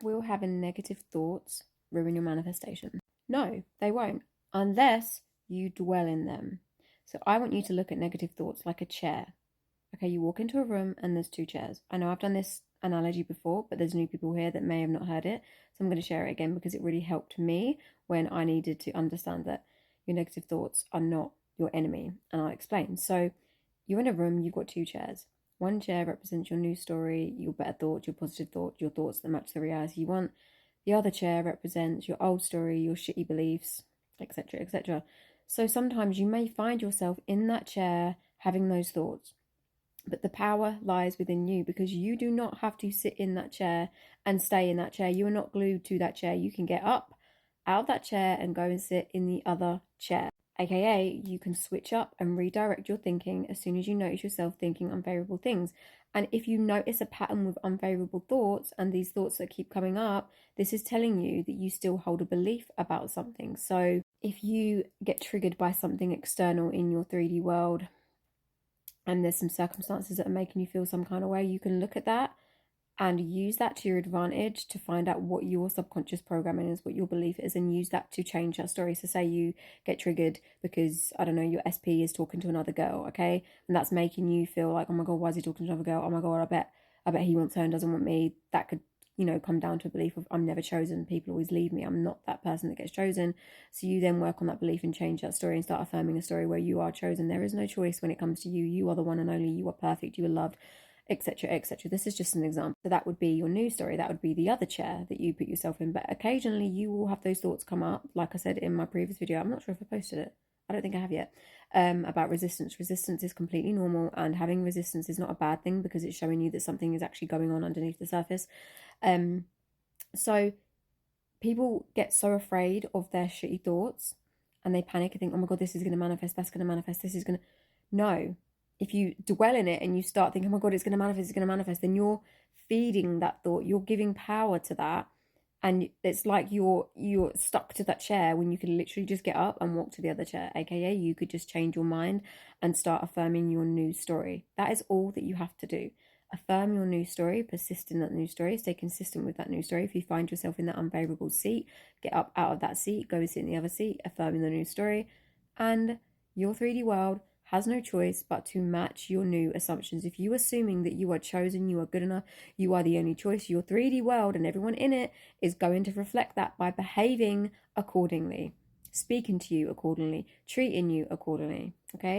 Will having negative thoughts ruin your manifestation? No, they won't, unless you dwell in them. So I want you to look at negative thoughts like a chair. Okay, you walk into a room and there's two chairs. I know I've done this analogy before, but there's new people here that may have not heard it. So I'm going to share it again because it really helped me when I needed to understand that your negative thoughts are not your enemy. And I'll explain. So you're in a room, you've got two chairs. One chair represents your new story, your better thoughts, your positive thoughts, your thoughts that match the reality you want. The other chair represents your old story, your shitty beliefs, etc., etc. So sometimes you may find yourself in that chair having those thoughts. But the power lies within you because you do not have to sit in that chair and stay in that chair. You are not glued to that chair. You can get up out of that chair and go and sit in the other chair. AKA, you can switch up and redirect your thinking as soon as you notice yourself thinking unfavorable things. And if you notice a pattern with unfavorable thoughts and these thoughts that keep coming up, this is telling you that you still hold a belief about something. So if you get triggered by something external in your 3D world, and there's some circumstances that are making you feel some kind of way, you can look at that and use that to your advantage to find out what your subconscious programming is, what your belief is, and use that to change that story. So say you get triggered because, I don't know, your SP is talking to another girl, okay? And that's making you feel like, oh my God, why is he talking to another girl? Oh my God, I bet he wants her and doesn't want me. That could, come down to a belief of I'm never chosen. People always leave me. I'm not that person that gets chosen. So you then work on that belief and change that story and start affirming a story where you are chosen. There is no choice when it comes to you. You are the one and only. You are perfect. You are loved, etc., etc. This is just an example. So that would be your new story. That would be the other chair that you put yourself in. But occasionally you will have those thoughts come up. Like I said in my previous video, I'm not sure if I posted it. I don't think I have yet. About resistance. Resistance is completely normal, and having resistance is not a bad thing because it's showing you that something is actually going on underneath the surface. So people get so afraid of their shitty thoughts and they panic and think, oh my God, this is going to manifest, that's going to manifest, this is going to... No. If you dwell in it and you start thinking, oh my God, it's going to manifest, then you're feeding that thought, you're giving power to that. And it's like you're stuck to that chair when you could literally just get up and walk to the other chair. AKA, you could just change your mind and start affirming your new story. That is all that you have to do. Affirm your new story, persist in that new story, stay consistent with that new story. If you find yourself in that unfavorable seat, get up out of that seat, go sit in the other seat, affirming the new story. And your 3D world has no choice but to match your new assumptions. If you are assuming that you are chosen, you are good enough, you are the only choice, your 3D world and everyone in it is going to reflect that by behaving accordingly, speaking to you accordingly, treating you accordingly, okay?